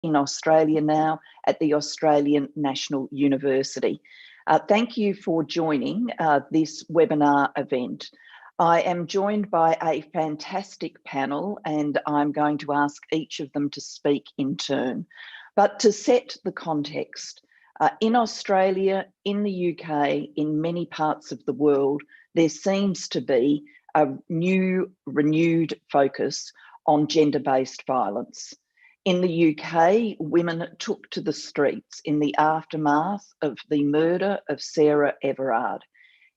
in Australia now at the Australian National University. Thank you for joining this webinar event. I am joined by a fantastic panel and I'm going to ask each of them to speak in turn. But to set the context, in Australia, in the UK, in many parts of the world, there seems to be a new, renewed focus on gender-based violence. In the UK, women took to the streets in the aftermath of the murder of Sarah Everard.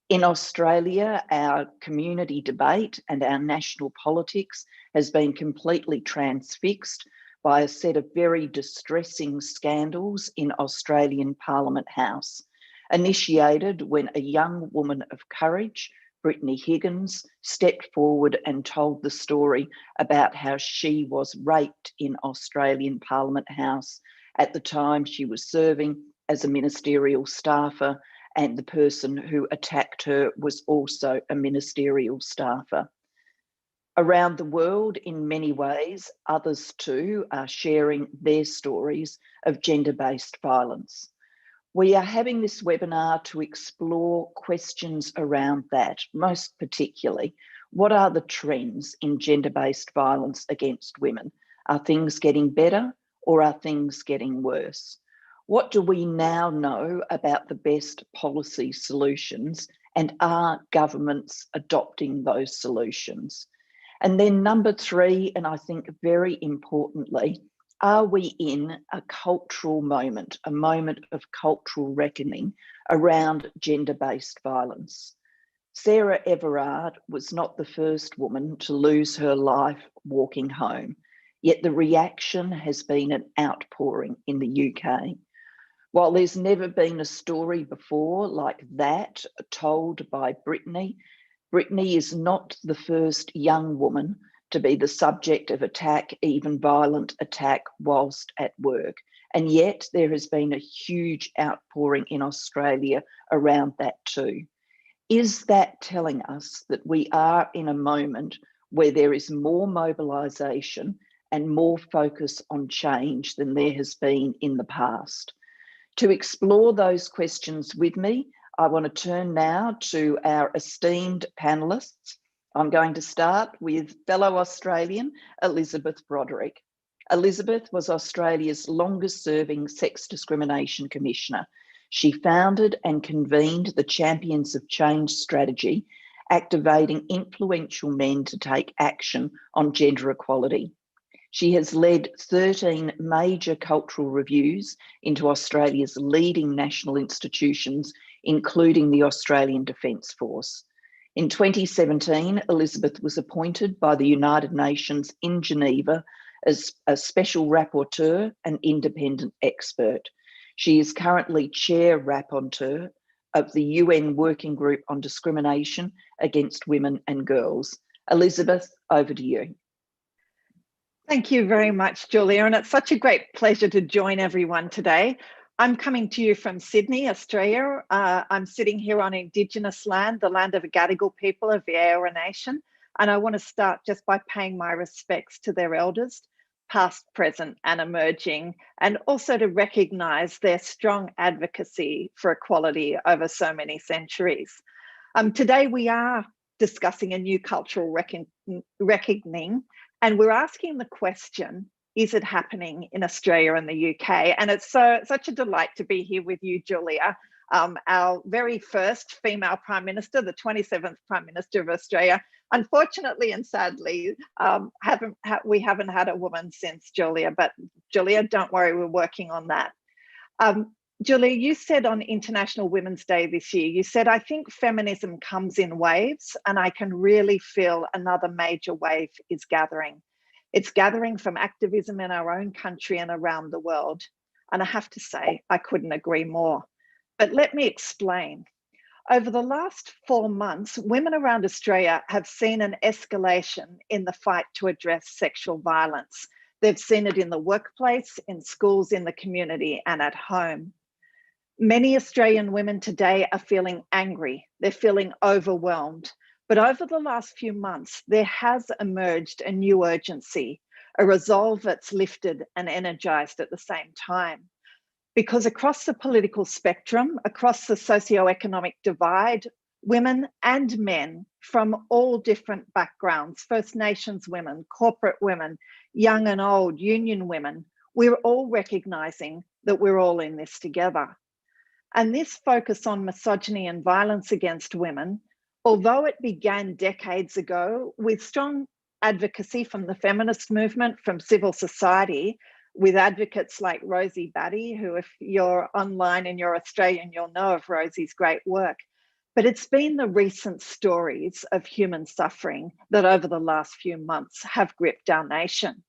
In Australia, our community debate and our national politics has been completely transfixed by a set of very distressing scandals in Australian Parliament House, initiated when a young woman of courage, Brittany Higgins, stepped forward and told the story about how she was raped in Australian Parliament House at the time she was serving as a ministerial staffer, and the person who attacked her was also a ministerial staffer. Around the world, in many ways, others too are sharing their stories of gender-based violence. We are having this webinar to explore questions around that, most particularly, what are the trends in gender-based violence against women? Are things getting better or are things getting worse? What do we now know about the best policy solutions, and are governments adopting those solutions? And then number three, and I think very importantly, are we in a cultural moment, a moment of cultural reckoning around gender-based violence? Sarah Everard was not the first woman to lose her life walking home, yet the reaction has been an outpouring in the UK. While there's never been a story before like that told by Brittany, Brittany is not the first young woman to be the subject of attack, even violent attack, whilst at work. And yet there has been a huge outpouring in Australia around that too. Is that telling us that we are in a moment where there is more mobilisation and more focus on change than there has been in the past? To explore those questions with me, I want to turn now to our esteemed panellists. I'm going to start with fellow Australian, Elizabeth Broderick. Elizabeth was Australia's longest serving Sex Discrimination Commissioner. She founded and convened the Champions of Change strategy, activating influential men to take action on gender equality. She has led 13 major cultural reviews into Australia's leading national institutions, including the Australian Defence Force. In 2017, Elizabeth was appointed by the United Nations in Geneva as a special rapporteur and independent expert. She is currently chair rapporteur of the UN Working Group on Discrimination Against Women and Girls. Elizabeth, over to you. Thank you very much, Julia, and it's such a great pleasure to join everyone today. I'm coming to you from Sydney, Australia. I'm sitting here on Indigenous land, the land of the Gadigal people of the Eora Nation, and I want to start just by paying my respects to their elders, past, present and emerging, and also to recognise their strong advocacy for equality over so many centuries. Today we are discussing a new cultural reckoning, and we're asking the question, is it happening in Australia and the UK? And it's such a delight to be here with you, Julia, our very first female Prime Minister, the 27th Prime Minister of Australia. Unfortunately and sadly, we haven't had a woman since, Julia, but Julia, don't worry, we're working on that. Julia, you said on International Women's Day this year, you said, I think feminism comes in waves and I can really feel another major wave is gathering. It's gathering from activism in our own country and around the world. And I have to say, I couldn't agree more. But let me explain. Over the last 4 months, women around Australia have seen an escalation in the fight to address sexual violence. They've seen it in the workplace, in schools, in the community, and at home. Many Australian women today are feeling angry. They're feeling overwhelmed. But over the last few months, there has emerged a new urgency, a resolve that's lifted and energized at the same time. Because across the political spectrum, across the socioeconomic divide, women and men from all different backgrounds, First Nations women, corporate women, young and old, union women, we're all recognizing that we're all in this together. And this focus on misogyny and violence against women, although it began decades ago with strong advocacy from the feminist movement, from civil society, with advocates like Rosie Batty, who, if you're online and you're Australian, you'll know of Rosie's great work. But it's been the recent stories of human suffering that over the last few months have gripped our nation.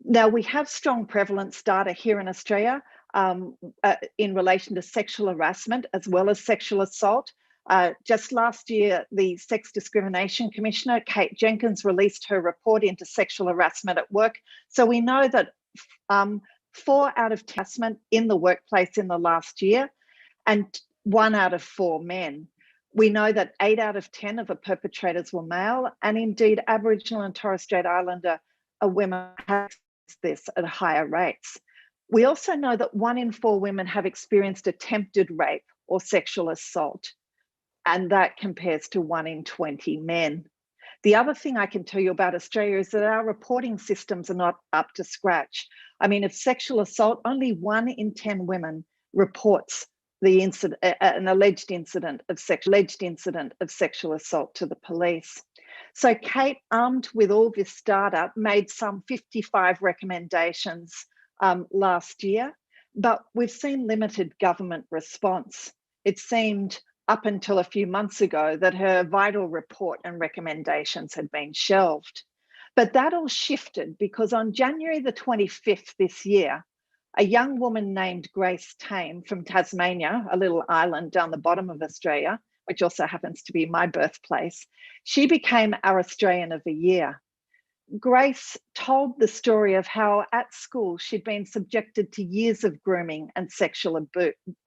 Now, we have strong prevalence data here in Australia in relation to sexual harassment as well as sexual assault. Just last year, the Sex Discrimination Commissioner, Kate Jenkins, released her report into sexual harassment at work. So we know that 4 out of 10 harassment in the workplace in the last year, and 1 out of 4 men. We know that 8 out of 10 of the perpetrators were male, and indeed Aboriginal and Torres Strait Islander women have this at higher rates. We also know that 1 in 4 women have experienced attempted rape or sexual assault, and that compares to 1 in 20 men. The other thing I can tell you about Australia is that our reporting systems are not up to scratch. I mean, if sexual assault, only 1 in 10 women reports the incident, an alleged incident of sexual assault to the police. So Kate, armed with all this data, made some 55 recommendations last year, but we've seen limited government response. It seemed up until a few months ago that her vital report and recommendations had been shelved. But that all shifted because on January the 25th this year, a young woman named Grace Tame from Tasmania, a little island down the bottom of Australia, which also happens to be my birthplace, she became our Australian of the Year. Grace told the story of how at school she'd been subjected to years of grooming and sexual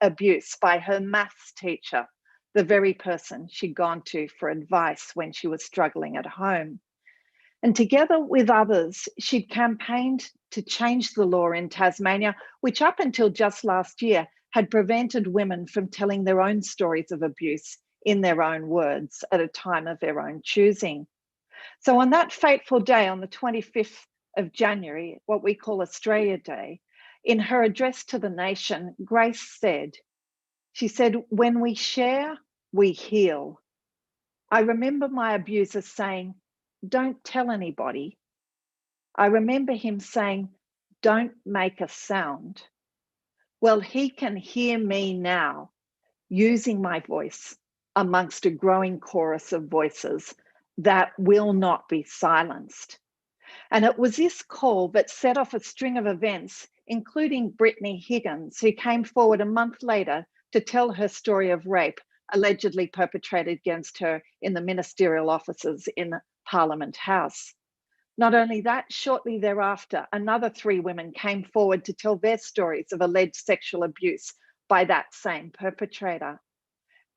abuse by her maths teacher, the very person she'd gone to for advice when she was struggling at home. And together with others, she'd campaigned to change the law in Tasmania, which up until just last year had prevented women from telling their own stories of abuse in their own words at a time of their own choosing. So on that fateful day, on the 25th of January, what we call Australia Day, in her address to the nation, Grace said, "When we share, we heal. I remember my abuser saying, 'Don't tell anybody.' I remember him saying, 'Don't make a sound.' Well, he can hear me now, using my voice amongst a growing chorus of voices that will not be silenced." And it was this call that set off a string of events, including Brittany Higgins, who came forward a month later to tell her story of rape allegedly perpetrated against her in the ministerial offices in Parliament House. Not only that, shortly thereafter, another 3 women came forward to tell their stories of alleged sexual abuse by that same perpetrator.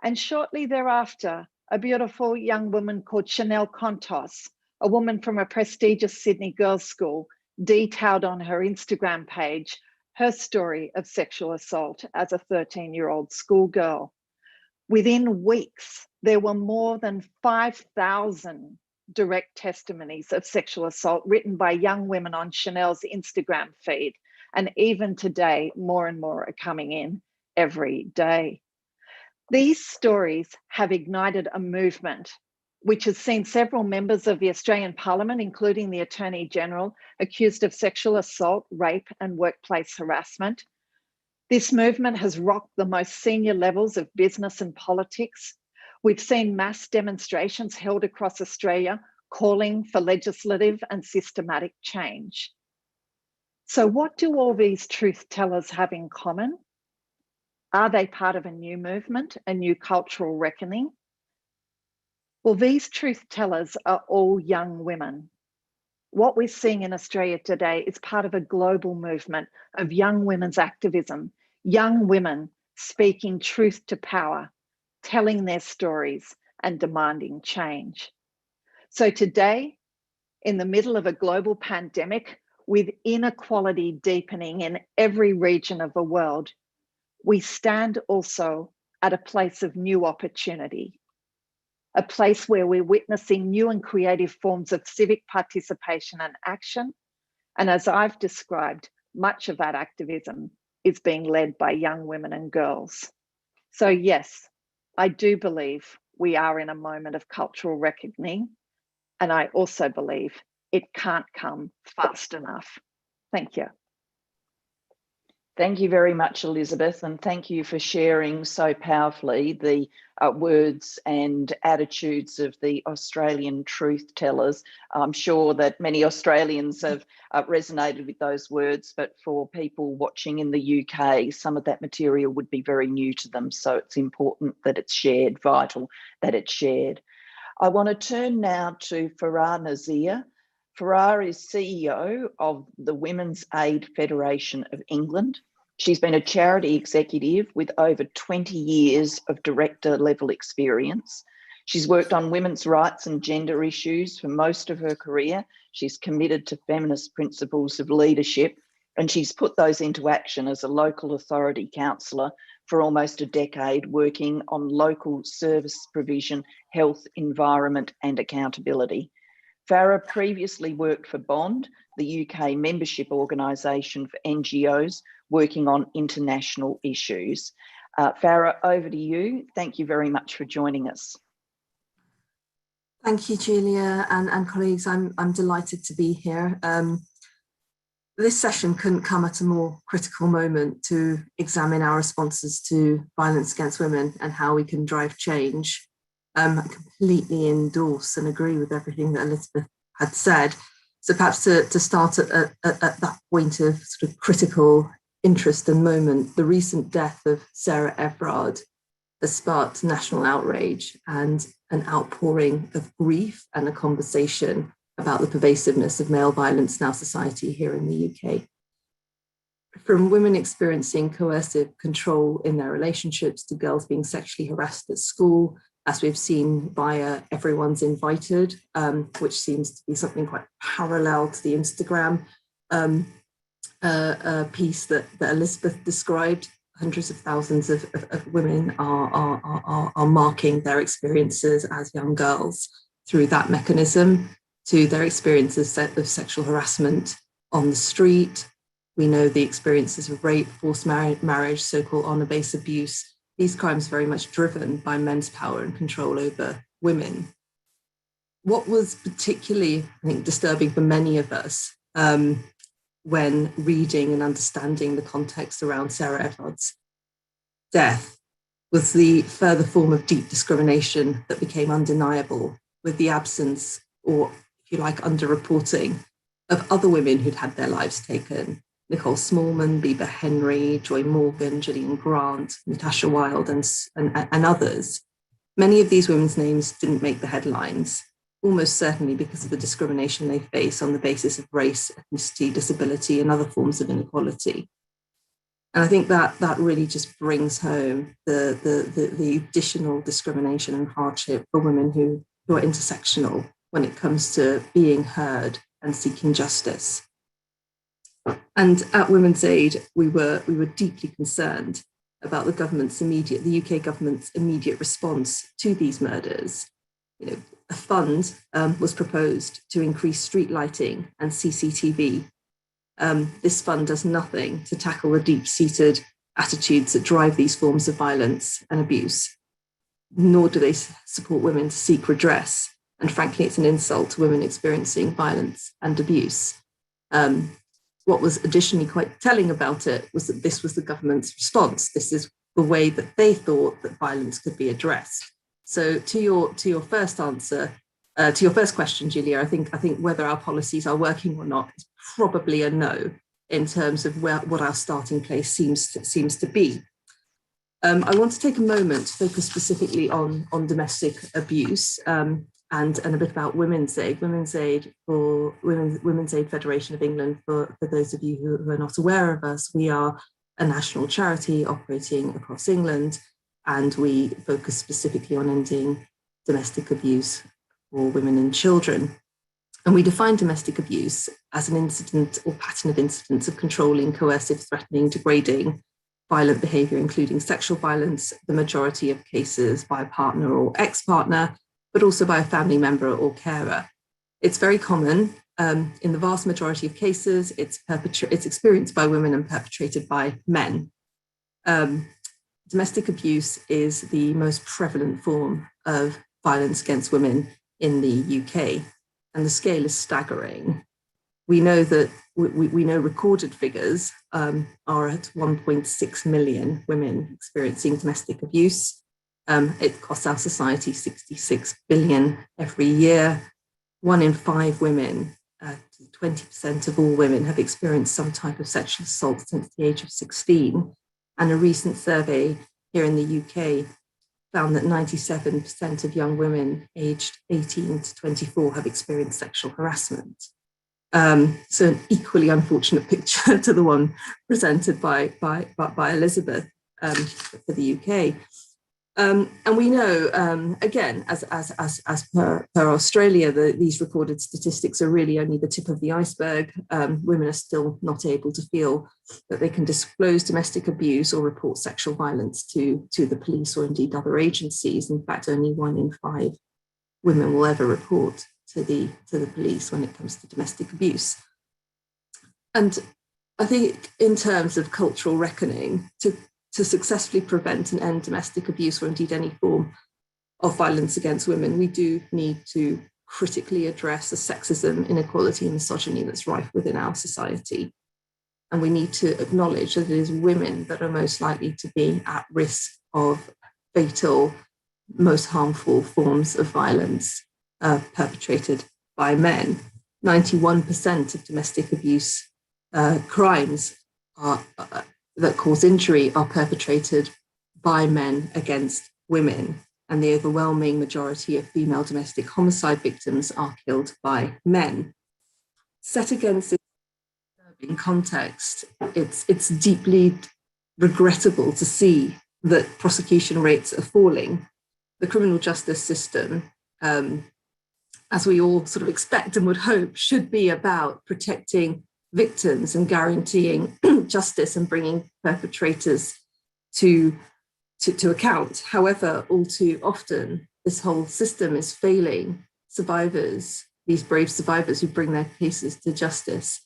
And shortly thereafter, a beautiful young woman called Chanel Contos, a woman from a prestigious Sydney girls' school, detailed on her Instagram page her story of sexual assault as a 13-year-old schoolgirl. Within weeks, there were more than 5,000 direct testimonies of sexual assault written by young women on Chanel's Instagram feed. And even today, more and more are coming in every day. These stories have ignited a movement which has seen several members of the Australian Parliament, including the Attorney General, accused of sexual assault, rape, and workplace harassment. This movement has rocked the most senior levels of business and politics. We've seen mass demonstrations held across Australia calling for legislative and systematic change. So what do all these truth tellers have in common? Are they part of a new movement, a new cultural reckoning? Well, these truth tellers are all young women. What we're seeing in Australia today is part of a global movement of young women's activism, young women speaking truth to power, telling their stories and demanding change. So today, in the middle of a global pandemic with inequality deepening in every region of the world, we stand also at a place of new opportunity, a place where we're witnessing new and creative forms of civic participation and action. And as I've described, much of that activism is being led by young women and girls. So yes, I do believe we are in a moment of cultural reckoning, and I also believe it can't come fast enough. Thank you. Thank you very much, Elizabeth, and thank you for sharing so powerfully the words and attitudes of the Australian truth tellers. I'm sure that many Australians have resonated with those words, but for people watching in the UK, some of that material would be very new to them. So it's important that it's shared, vital that it's shared. I want to turn now to Farah Nazir. Farah is CEO of the Women's Aid Federation of England. She's been a charity executive with over 20 years of director level experience. She's worked on women's rights and gender issues for most of her career. She's committed to feminist principles of leadership, and she's put those into action as a local authority councillor for almost a decade, working on local service provision, health, environment and accountability. Farah previously worked for Bond, the UK membership organisation for NGOs working on international issues. Farah, over to you. Thank you very much for joining us. Thank you, Julia and colleagues. I'm delighted to be here. This session couldn't come at a more critical moment to examine our responses to violence against women and how we can drive change. I completely endorse and agree with everything that Elizabeth had said. So perhaps to start at that point of sort of critical interest and moment, the recent death of Sarah Everard has sparked national outrage and an outpouring of grief and a conversation about the pervasiveness of male violence in our society here in the UK. From women experiencing coercive control in their relationships to girls being sexually harassed at school, as we've seen via Everyone's Invited, which seems to be something quite parallel to the Instagram piece that Elizabeth described. Hundreds of thousands of women are marking their experiences as young girls through that mechanism, to their experiences of sexual harassment on the street. We know the experiences of rape, forced marriage, so-called honour-based abuse. These crimes very much driven by men's power and control over women. What was particularly, I think, disturbing for many of us when reading and understanding the context around Sarah Everard's death was the further form of deep discrimination that became undeniable with the absence, or if you like, underreporting of other women who'd had their lives taken. Nicole Smallman, Bieber Henry, Joy Morgan, Gillian Grant, Natasha Wilde, and others. Many of these women's names didn't make the headlines, almost certainly because of the discrimination they face on the basis of race, ethnicity, disability, and other forms of inequality. And I think that really just brings home the additional discrimination and hardship for women who are intersectional when it comes to being heard and seeking justice. And at Women's Aid, we were deeply concerned about the UK government's immediate response to these murders. A fund was proposed to increase street lighting and CCTV. This fund does nothing to tackle the deep-seated attitudes that drive these forms of violence and abuse, nor do they support women to seek redress. And frankly, it's an insult to women experiencing violence and abuse. What was additionally quite telling about it was that this was the government's response. This is the way that they thought that violence could be addressed. So to your first answer, to your first question, Julia, I think whether our policies are working or not is probably a no in terms of what our starting place seems to be. I want to take a moment to focus specifically on domestic abuse and a bit about Women's Aid. Women's Aid Federation of England, for those of you who are not aware of us, we are a national charity operating across England, and we focus specifically on ending domestic abuse for women and children. And we define domestic abuse as an incident or pattern of incidents of controlling, coercive, threatening, degrading, violent behaviour, including sexual violence, the majority of cases by a partner or ex-partner, but also by a family member or carer. It's very common. In the vast majority of cases, it's experienced by women and perpetrated by men. Domestic abuse is the most prevalent form of violence against women in the UK, and the scale is staggering. We know that we know recorded figures are at 1.6 million women experiencing domestic abuse. It costs our society 66 billion every year. 1 in 5 women, 20% of all women, have experienced some type of sexual assault since the age of 16. And a recent survey here in the UK found that 97% of young women aged 18 to 24 have experienced sexual harassment. So an equally unfortunate picture to the one presented by Elizabeth for the UK. And we know, again, as per Australia, these recorded statistics are really only the tip of the iceberg. Women are still not able to feel that they can disclose domestic abuse or report sexual violence to the police or indeed other agencies. In fact, only 1 in 5 women will ever report to the police when it comes to domestic abuse. And I think in terms of cultural reckoning, to successfully prevent and end domestic abuse or indeed any form of violence against women, we do need to critically address the sexism, inequality and misogyny that's rife within our society. And we need to acknowledge that it is women that are most likely to be at risk of fatal, most harmful forms of violence perpetrated by men. 91% of domestic abuse crimes that cause injury are perpetrated by men against women, and the overwhelming majority of female domestic homicide victims are killed by men. Set against this disturbing context, it's deeply regrettable to see that prosecution rates are falling. The criminal justice system, as we all sort of expect and would hope, should be about protecting victims and guaranteeing justice and bringing perpetrators to account. However, all too often, this whole system is failing survivors, these brave survivors who bring their cases to justice,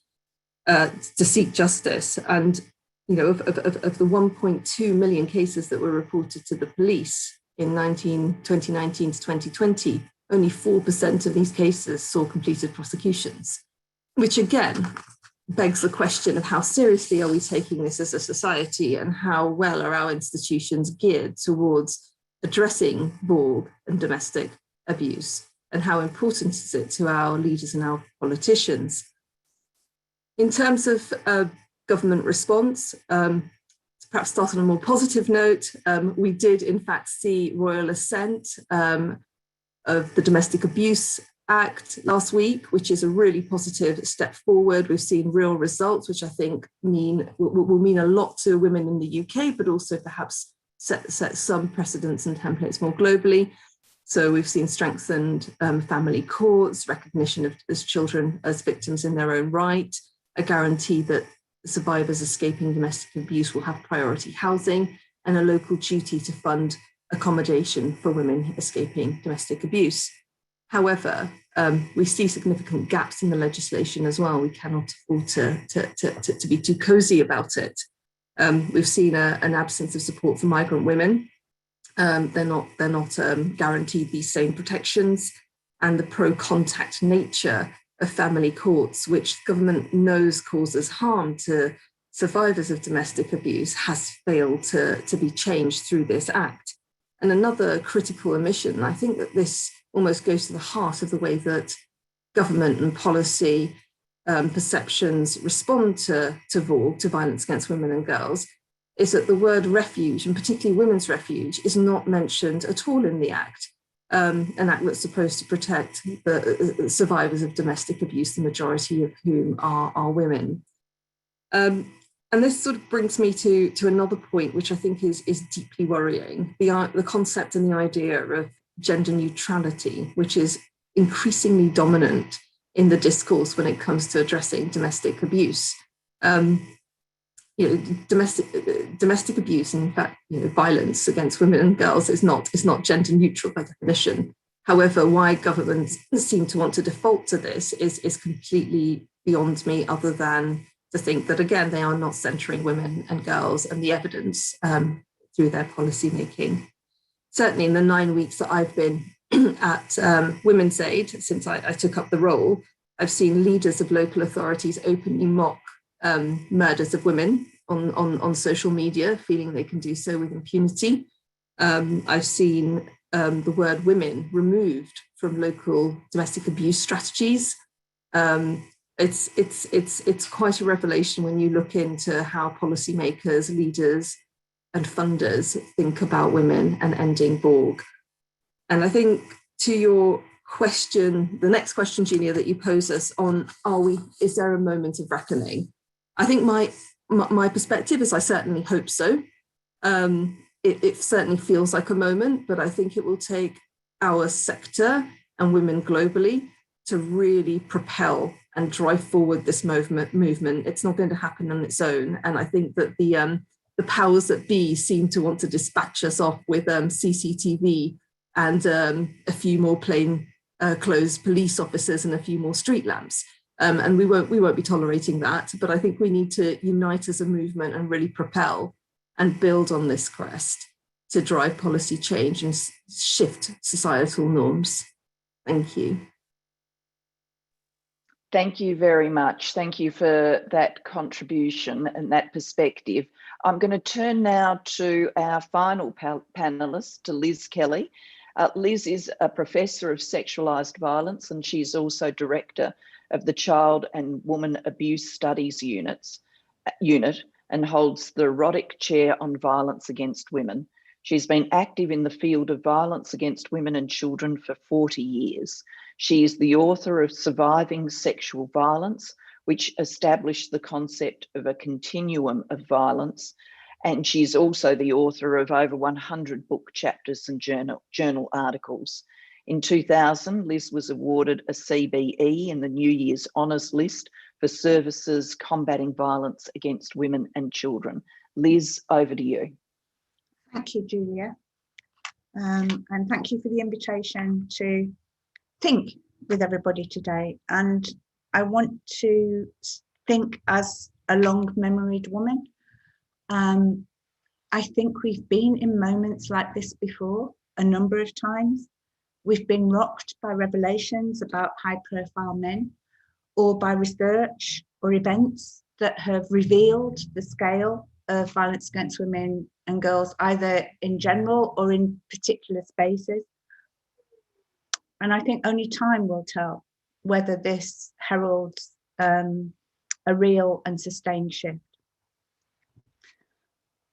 to seek justice. And, you know, of the 1.2 million cases that were reported to the police in 2019 to 2020, only 4% of these cases saw completed prosecutions, which again begs the question of how seriously are we taking this as a society, and how well are our institutions geared towards addressing BORG and domestic abuse, and how important is it to our leaders and our politicians. In terms of government response, to perhaps start on a more positive note, we did in fact see royal assent of the Domestic Abuse Act last week, which is a really positive step forward. We've seen real results, which I think will mean a lot to women in the UK, but also perhaps set some precedents and templates more globally. So we've seen strengthened family courts, recognition of as children as victims in their own right, a guarantee that survivors escaping domestic abuse will have priority housing, and a local duty to fund accommodation for women escaping domestic abuse. However, we see significant gaps in the legislation as well. We cannot afford to be too cozy about it. We've seen an absence of support for migrant women. They're not guaranteed these same protections, and the pro-contact nature of family courts, which government knows causes harm to survivors of domestic abuse, has failed to be changed through this act. And another critical omission, I think that this almost goes to the heart of the way that government and policy perceptions respond to VORG, to violence against women and girls, is that the word refuge, and particularly women's refuge, is not mentioned at all in the Act, an act that's supposed to protect the survivors of domestic abuse, the majority of whom are women. And this sort of brings me to another point, which I think is deeply worrying, the concept and the idea of gender neutrality, which is increasingly dominant in the discourse when it comes to addressing domestic abuse. Domestic abuse, and in fact, violence against women and girls is not gender neutral by definition. However, why governments seem to want to default to this is completely beyond me, other than to think that, again, they are not centering women and girls and the evidence through their policy making. Certainly in the 9 weeks that I've been at Women's Aid, since I took up the role, I've seen leaders of local authorities openly mock murders of women on social media, feeling they can do so with impunity. I've seen the word women removed from local domestic abuse strategies. It's quite a revelation when you look into how policymakers, leaders, and funders think about women and ending Borg. And I think to your question, the next question, Julia, that you pose us on, is there a moment of reckoning? I think my perspective is I certainly hope so. It certainly feels like a moment, but I think it will take our sector and women globally to really propel and drive forward this movement. It's not going to happen on its own. And I think that the powers that be seem to want to dispatch us off with CCTV and a few more plain clothes police officers and a few more street lamps. And we won't be tolerating that. But I think we need to unite as a movement and really propel and build on this crest to drive policy change and shift societal norms. Thank you. Thank you very much. Thank you for that contribution and that perspective. I'm going to turn now to our final panelist, to Liz Kelly. Liz is a professor of sexualised violence, and she's also director of the Child and Woman Abuse Studies Unit and holds the Roddick Chair on Violence Against Women. She's been active in the field of violence against women and children for 40 years. She is the author of Surviving Sexual Violence, which established the concept of a continuum of violence. And she's also the author of over 100 book chapters and journal articles. In 2000, Liz was awarded a CBE in the New Year's Honours List for services combating violence against women and children. Liz, over to you. Thank you, Julia. And thank you for the invitation to think with everybody today. And I want to think as a long-memoried woman. I think we've been in moments like this before a number of times. We've been rocked by revelations about high-profile men, or by research or events that have revealed the scale of violence against women and girls, either in general or in particular spaces. And I think only time will tell whether this heralds a real and sustained shift.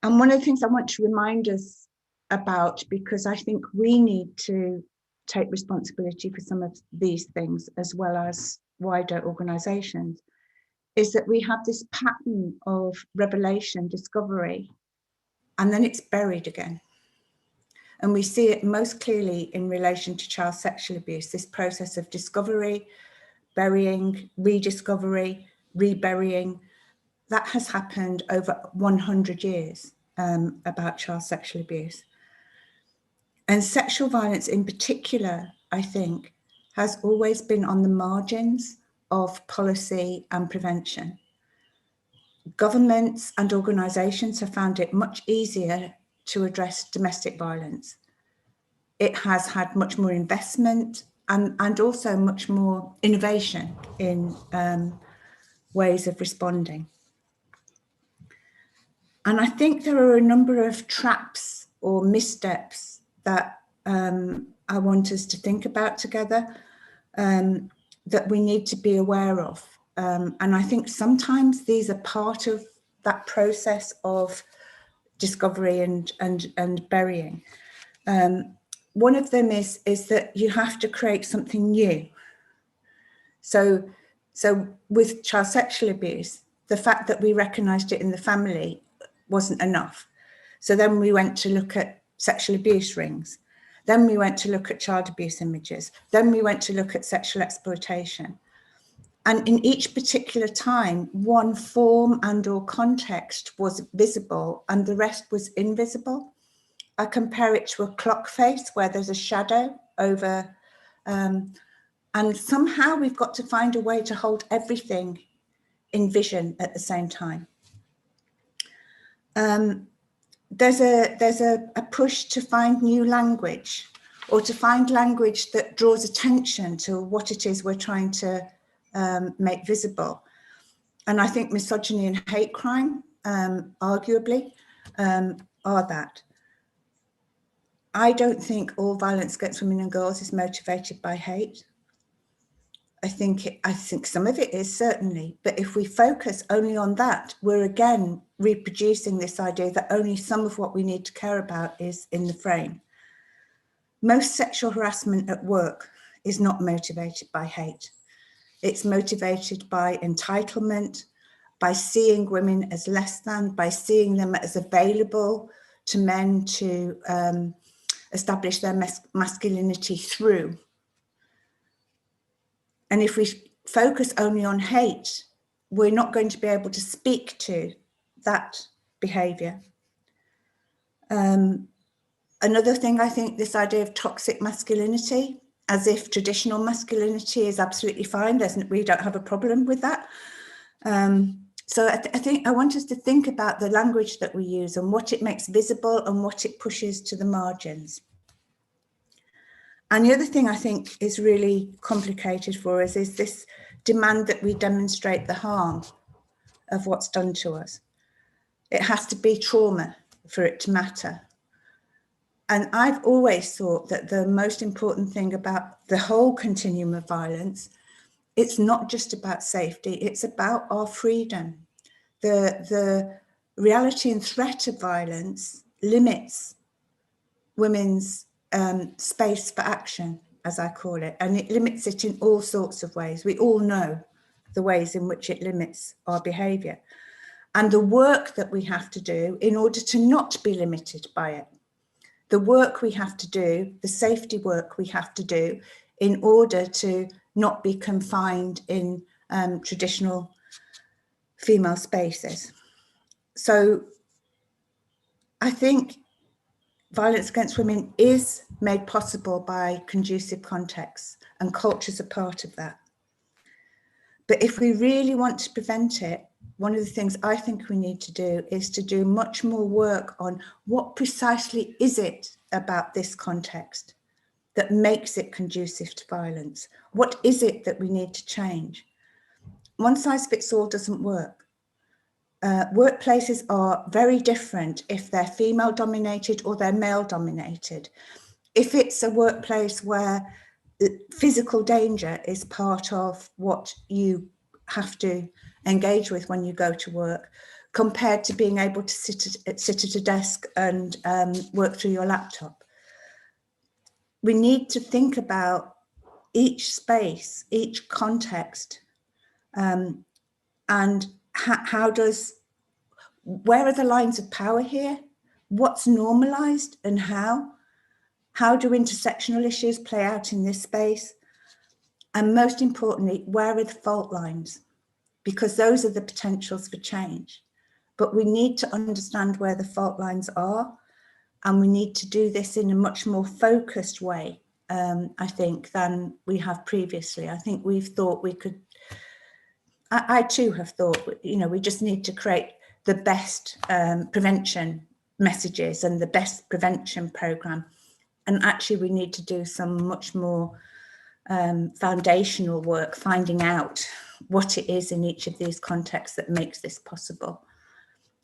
And one of the things I want to remind us about, because I think we need to take responsibility for some of these things as well as wider organisations, is that we have this pattern of revelation, discovery, and then it's buried again. And we see it most clearly in relation to child sexual abuse, this process of discovery, burying, rediscovery, reburying. That has happened over 100 years about child sexual abuse. And sexual violence in particular, I think, has always been on the margins of policy and prevention. Governments and organisations have found it much easier to address domestic violence. It has had much more investment and also much more innovation in ways of responding. And I think there are a number of traps or missteps that I want us to think about together that we need to be aware of. And I think sometimes these are part of that process of discovery and burying. One of them is that you have to create something new. So with child sexual abuse, the fact that we recognised it in the family wasn't enough. So then we went to look at sexual abuse rings. Then we went to look at child abuse images. Then we went to look at sexual exploitation. And in each particular time, one form and or context was visible and the rest was invisible. I compare it to a clock face where there's a shadow over, and somehow we've got to find a way to hold everything in vision at the same time. There's a push to find new language, or to find language that draws attention to what it is we're trying to make visible. And I think misogyny and hate crime, arguably, are that. I don't think all violence against women and girls is motivated by hate. I think some of it is, certainly, but if we focus only on that, we're again reproducing this idea that only some of what we need to care about is in the frame. Most sexual harassment at work is not motivated by hate. It's motivated by entitlement, by seeing women as less than, by seeing them as available to men to establish their masculinity through. And if we focus only on hate, we're not going to be able to speak to that behaviour. Another thing, I think, this idea of toxic masculinity, as if traditional masculinity is absolutely fine. We don't have a problem with that. So I think I want us to think about the language that we use and what it makes visible and what it pushes to the margins. And the other thing I think is really complicated for us is this demand that we demonstrate the harm of what's done to us. It has to be trauma for it to matter. And I've always thought that the most important thing about the whole continuum of violence, it's not just about safety, it's about our freedom. The reality and threat of violence limits women's space for action, as I call it, and it limits it in all sorts of ways. We all know the ways in which it limits our behaviour, and the work that we have to do in order to not be limited by it. The work we have to do, the safety work we have to do in order to not be confined in traditional female spaces. So I think violence against women is made possible by conducive contexts, and culture's a part of that. But if we really want to prevent it, one of the things I think we need to do is to do much more work on what precisely is it about this context that makes it conducive to violence? What is it that we need to change? One size fits all doesn't work. Workplaces are very different if they're female dominated or they're male dominated. If it's a workplace where physical danger is part of what you have to engage with when you go to work, compared to being able to sit at a desk and work through your laptop. We need to think about each space, each context, and where are the lines of power here? What's normalized and how? How do intersectional issues play out in this space? And most importantly, where are the fault lines? Because those are the potentials for change. But we need to understand where the fault lines are, and we need to do this in a much more focused way, I think, than we have previously. I think we've thought we could, I too have thought, we just need to create the best prevention messages and the best prevention program. And actually we need to do some much more foundational work, finding out what it is in each of these contexts that makes this possible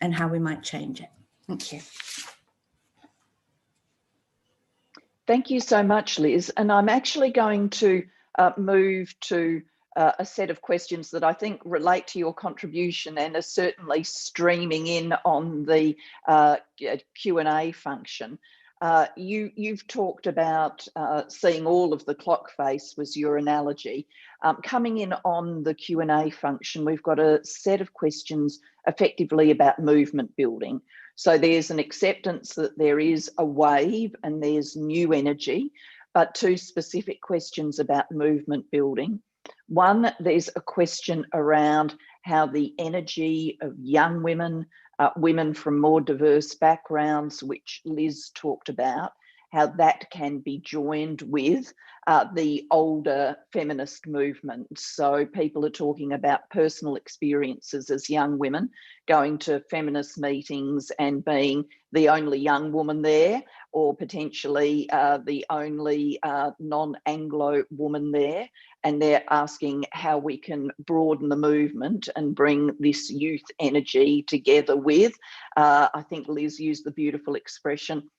and how we might change it. Thank you. Thank you so much, Liz. And I'm actually going to move to a set of questions that I think relate to your contribution and are certainly streaming in on the Q&A function. You've talked about seeing all of the clock face was your analogy. Coming in on the Q&A function, we've got a set of questions effectively about movement building. So there's an acceptance that there is a wave and there's new energy, but two specific questions about movement building. One, there's a question around how the energy of young women, women from more diverse backgrounds, which Liz talked about, how that can be joined with the older feminist movement. So people are talking about personal experiences as young women, going to feminist meetings and being the only young woman there, or potentially the only non-Anglo woman there. And they're asking how we can broaden the movement and bring this youth energy together with, I think Liz used the beautiful expression,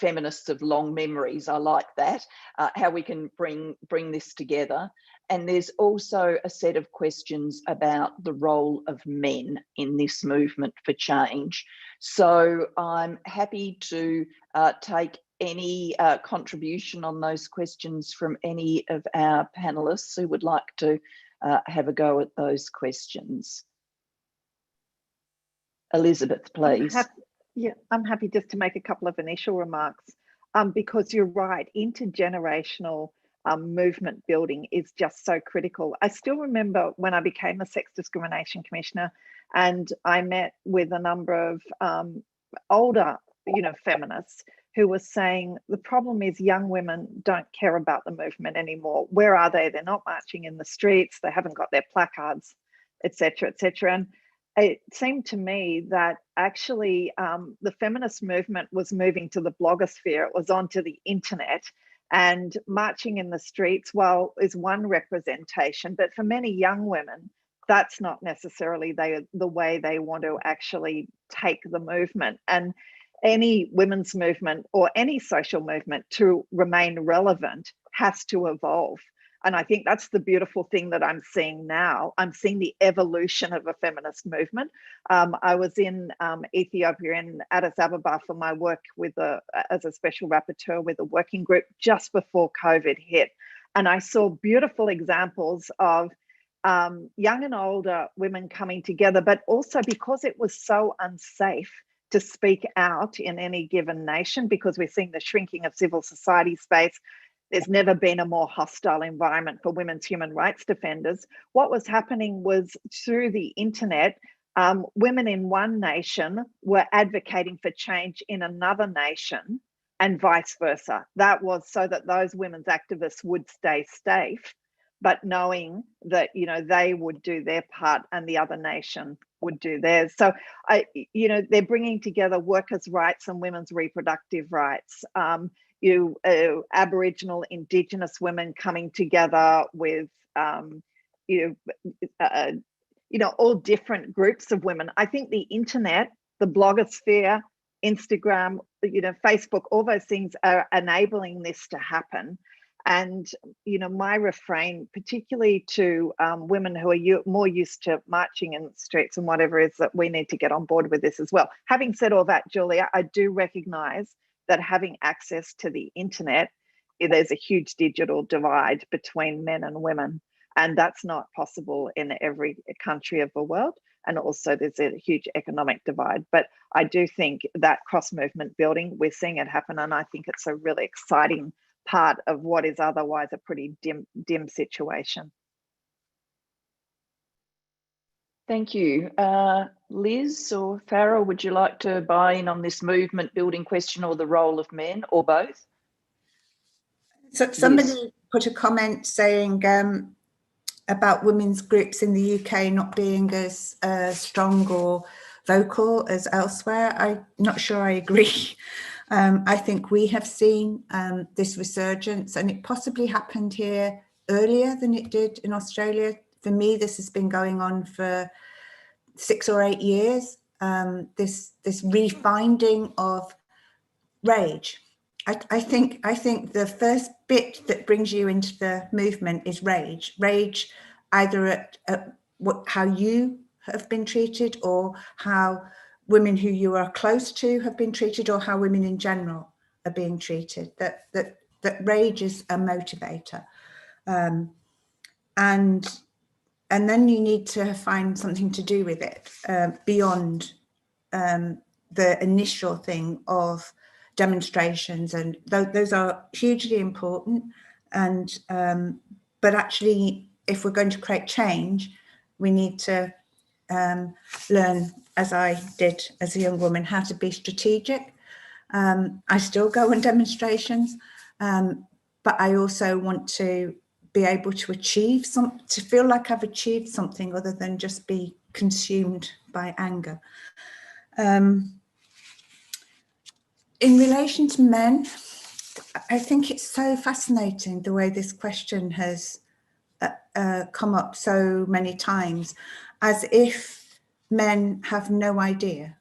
feminists of long memories. I like that, how we can bring this together. And there's also a set of questions about the role of men in this movement for change. So I'm happy to take any contribution on those questions from any of our panelists who would like to have a go at those questions. Elizabeth, please. I'm happy just to make a couple of initial remarks, because you're right, intergenerational movement building is just so critical. I still remember when I became a Sex Discrimination Commissioner and I met with a number of older, feminists who were saying the problem is young women don't care about the movement anymore. Where are they? They're not marching in the streets. They haven't got their placards, etc., etc. And it seemed to me that actually the feminist movement was moving to the blogosphere. It was onto the internet, and marching in the streets, well, is one representation, but for many young women, that's not necessarily the way they want to actually take the movement. And any women's movement or any social movement to remain relevant has to evolve. And I think that's the beautiful thing that I'm seeing now. I'm seeing the evolution of a feminist movement. I was in Ethiopia, in Addis Ababa, for my work as a special rapporteur with a working group just before COVID hit. And I saw beautiful examples of young and older women coming together, but also because it was so unsafe to speak out in any given nation, because we're seeing the shrinking of civil society space. There's never been a more hostile environment for women's human rights defenders. What was happening was through the internet, women in one nation were advocating for change in another nation and vice versa. That was so that those women's activists would stay safe, but knowing that, they would do their part and the other nation would do theirs. So, they're bringing together workers' rights and women's reproductive rights. Aboriginal, Indigenous women coming together with, all different groups of women. I think the internet, the blogosphere, Instagram, Facebook, all those things are enabling this to happen. And, my refrain, particularly to women who are more used to marching in the streets and whatever, is that we need to get on board with this as well. Having said all that, Julia, I do recognise that having access to the internet, there's a huge digital divide between men and women, and that's not possible in every country of the world. And also there's a huge economic divide. But I do think that cross-movement building, we're seeing it happen, and I think it's a really exciting part of what is otherwise a pretty dim situation. Thank you. Liz or Farah, would you like to buy in on this movement building question, or the role of men, or both? So somebody put a comment saying about women's groups in the UK not being as strong or vocal as elsewhere. I'm not sure I agree. I think we have seen this resurgence, and it possibly happened here earlier than it did in Australia. For me, this has been going on for 6 or 8 years, this refinding of rage. I think the first bit that brings you into the movement is rage. Rage either at how you have been treated, or how women who you are close to have been treated, or how women in general are being treated. That rage is a motivator. And then you need to find something to do with it beyond the initial thing of demonstrations, and those are hugely important. And but actually if we're going to create change, we need to learn, as I did as a young woman, how to be strategic. I still go on demonstrations, but I also want to be able to achieve to feel like I've achieved something other than just be consumed by anger. In relation to men, I think it's so fascinating the way this question has come up so many times, as if men have no idea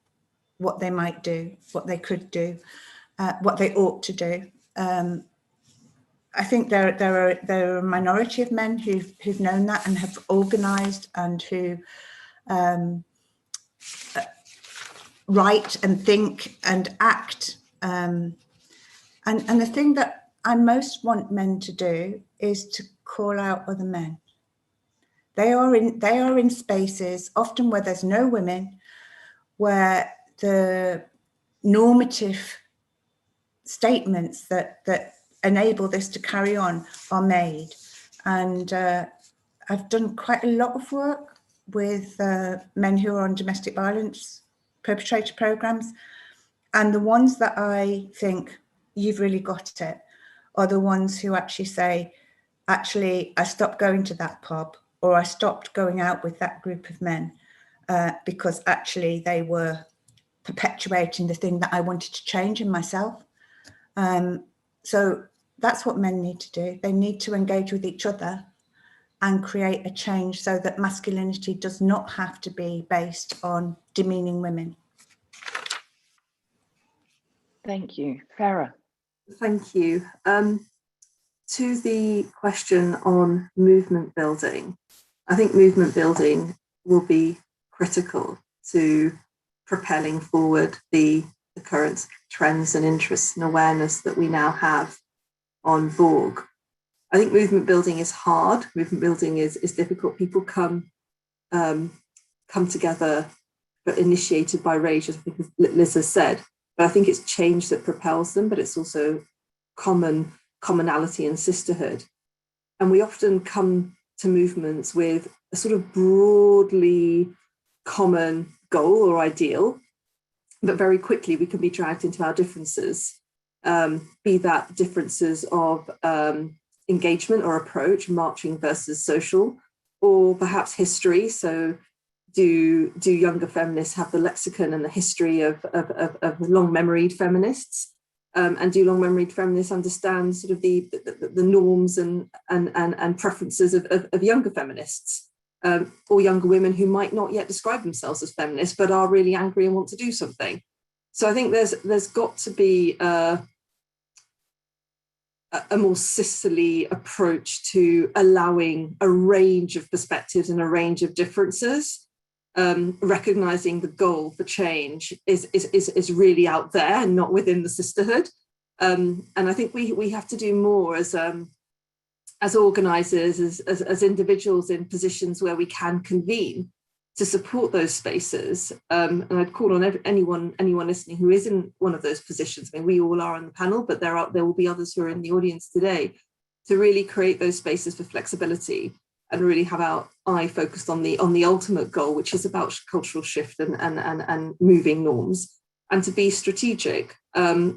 what they might do, what they could do, what they ought to do. I think there are a minority of men who've known that and have organised and who write and think and act. And the thing that I most want men to do is to call out other men. They are in spaces often where there's no women, where the normative statements that enable this to carry on are made. And I've done quite a lot of work with men who are on domestic violence perpetrator programs. And the ones that I think you've really got it are the ones who actually say, actually, I stopped going to that pub, or I stopped going out with that group of men because actually they were perpetuating the thing that I wanted to change in myself. So that's what men need to do. They need to engage with each other and create a change so that masculinity does not have to be based on demeaning women. Thank you. Farah. Thank you. To the question on movement building, I think movement building will be critical to propelling forward the current trends and interests and awareness that we now have on Borg. I think movement building is hard. Movement building is difficult. People come together, but initiated by rage, as I think Liz has said. But I think it's change that propels them, but it's also commonality and sisterhood. And we often come to movements with a sort of broadly common goal or ideal, but very quickly we can be dragged into our differences, be that differences of engagement or approach, marching versus social, or perhaps history. So do younger feminists have the lexicon and the history of long-memoried feminists? And do long-memoried feminists understand sort of the norms and preferences of younger feminists, or younger women who might not yet describe themselves as feminists but are really angry and want to do something? So I think there's got to be a more sisterly approach to allowing a range of perspectives and a range of differences. Recognizing the goal for change is really out there and not within the sisterhood. And I think we have to do more as organizers, as individuals in positions where we can convene to support those spaces. And I'd call on anyone listening who is in one of those positions. I mean, we all are on the panel, but there will be others who are in the audience today, to really create those spaces for flexibility and really have our eye focused on the ultimate goal, which is about cultural shift and moving norms, and to be strategic. I mean,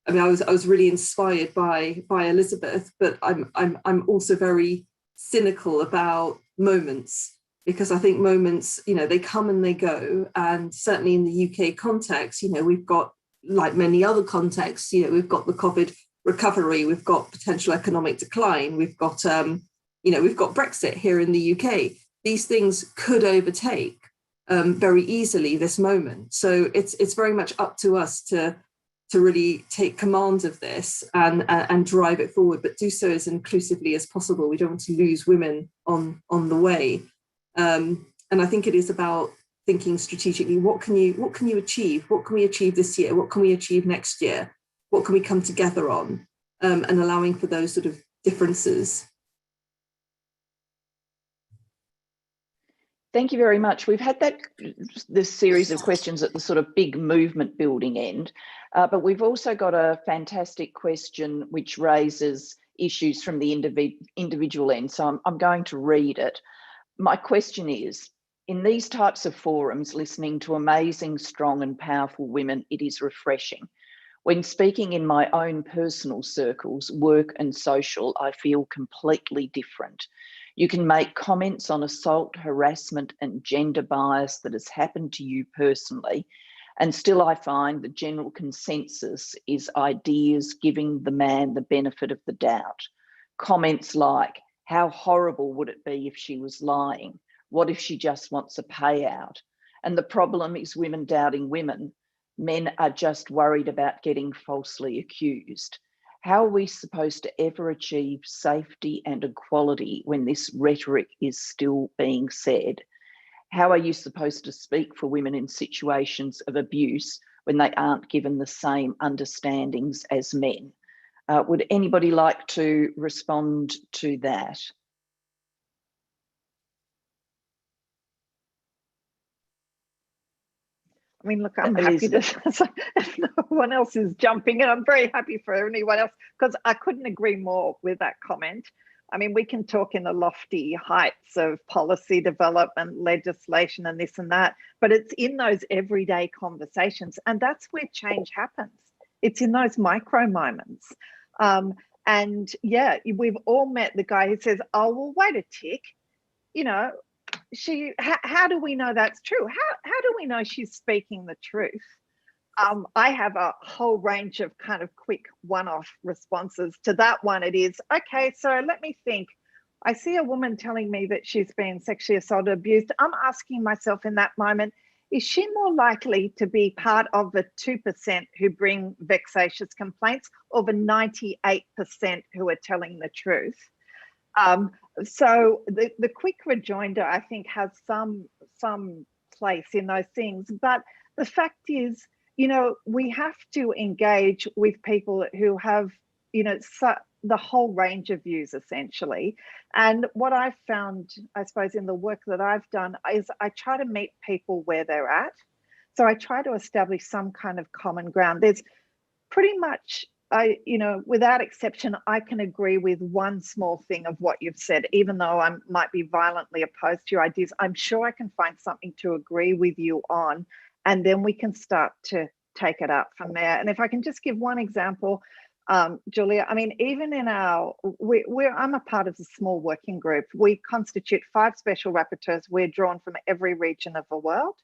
I was really inspired by Elizabeth, but I'm also very cynical about moments, because I think moments, they come and they go. And certainly in the UK context, we've got, like many other contexts, we've got the COVID recovery, we've got potential economic decline, we've got Brexit here in the UK. These things could overtake very easily this moment. So it's very much up to us to really take command of this and drive it forward, but do so as inclusively as possible. We don't want to lose women on the way. And I think it is about thinking strategically. What can you achieve? What can we achieve this year? What can we achieve next year? What can we come together on? And allowing for those sort of differences. Thank you very much. We've had this series of questions at the sort of big movement building end, but we've also got a fantastic question which raises issues from the individual end. So I'm going to read it. My question is, in these types of forums, listening to amazing, strong and powerful women, it is refreshing. When speaking in my own personal circles, work and social, I feel completely different. You can make comments on assault, harassment and gender bias that has happened to you personally, and still I find the general consensus is ideas giving the man the benefit of the doubt. Comments like, how horrible would it be if she was lying? What if she just wants a payout? And the problem is women doubting women. Men are just worried about getting falsely accused. How are we supposed to ever achieve safety and equality when this rhetoric is still being said? How are you supposed to speak for women in situations of abuse when they aren't given the same understandings as men? Would anybody like to respond to that? I mean, look, I'm happy to, if no one else is jumping in, I'm very happy for anyone else, because I couldn't agree more with that comment. I mean, we can talk in the lofty heights of policy development, legislation and this and that, but it's in those everyday conversations, and that's where change happens. It's in those micro moments. And yeah, we've all met the guy who says, oh, well, wait a tick, you know, how do we know that's true? How do we know she's speaking the truth? I have a whole range of kind of quick one-off responses to that one. It is, okay, so let me think. I see a woman telling me that she's been sexually assaulted, abused. I'm asking myself in that moment, is she more likely to be part of the 2% who bring vexatious complaints, or the 98% who are telling the truth? So the quick rejoinder, I think, has some place in those things. But the fact is, you know, we have to engage with people who have, you know, the whole range of views, essentially. And what I've found, I suppose, in the work that I've done is I try to meet people where they're at. So I try to establish some kind of common ground. There's pretty much, you know, without exception, I can agree with one small thing of what you've said, even though I might be violently opposed to your ideas. I'm sure I can find something to agree with you on, and then we can start to take it up from there. And if I can just give one example, Julia, I mean, even in our, I'm a part of a small working group. We constitute 5 special rapporteurs. We're drawn from every region of the world,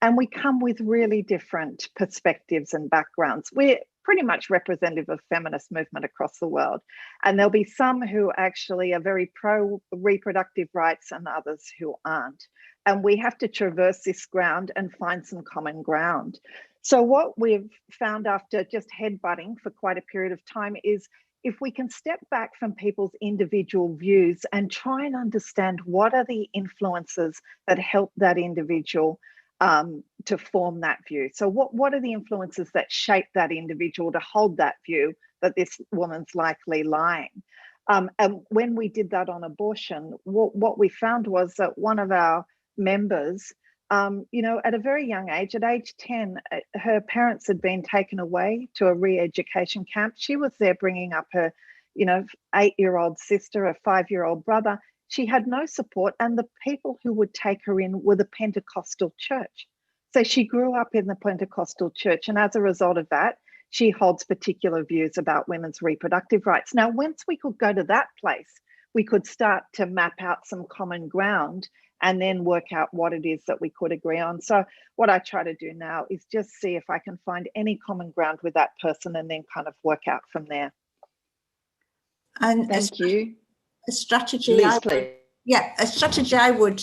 and we come with really different perspectives and backgrounds. We're pretty much representative of feminist movement across the world. And there'll be some who actually are very pro reproductive rights and others who aren't. And we have to traverse this ground and find some common ground. So what we've found after just headbutting for quite a period of time is, if we can step back from people's individual views and try and understand what are the influences that help that individual to form that view. So what are the influences that shape that individual to hold that view that this woman's likely lying? And when we did that on abortion, what we found was that one of our members, you know, at a very young age, at age 10, her parents had been taken away to a re-education camp. She was there bringing up her, you know, 8-year-old sister, a 5-year-old brother. She had no support, and the people who would take her in were the Pentecostal church. So she grew up in the Pentecostal church, and as a result of that, she holds particular views about women's reproductive rights. Now, once we could go to that place, we could start to map out some common ground and then work out what it is that we could agree on. So what I try to do now is just see if I can find any common ground with that person and then kind of work out from there. And thank you. A strategy, Liz, a strategy I would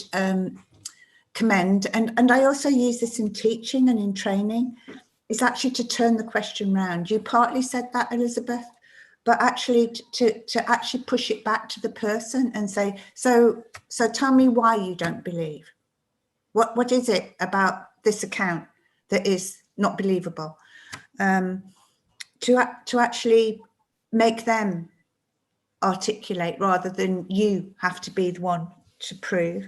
commend, and I also use this in teaching and in training, is actually to turn the question round. You partly said that, Elizabeth, but actually to actually push it back to the person and say, so tell me why you don't believe. What is it about this account that is not believable? To actually make them articulate rather than you have to be the one to prove.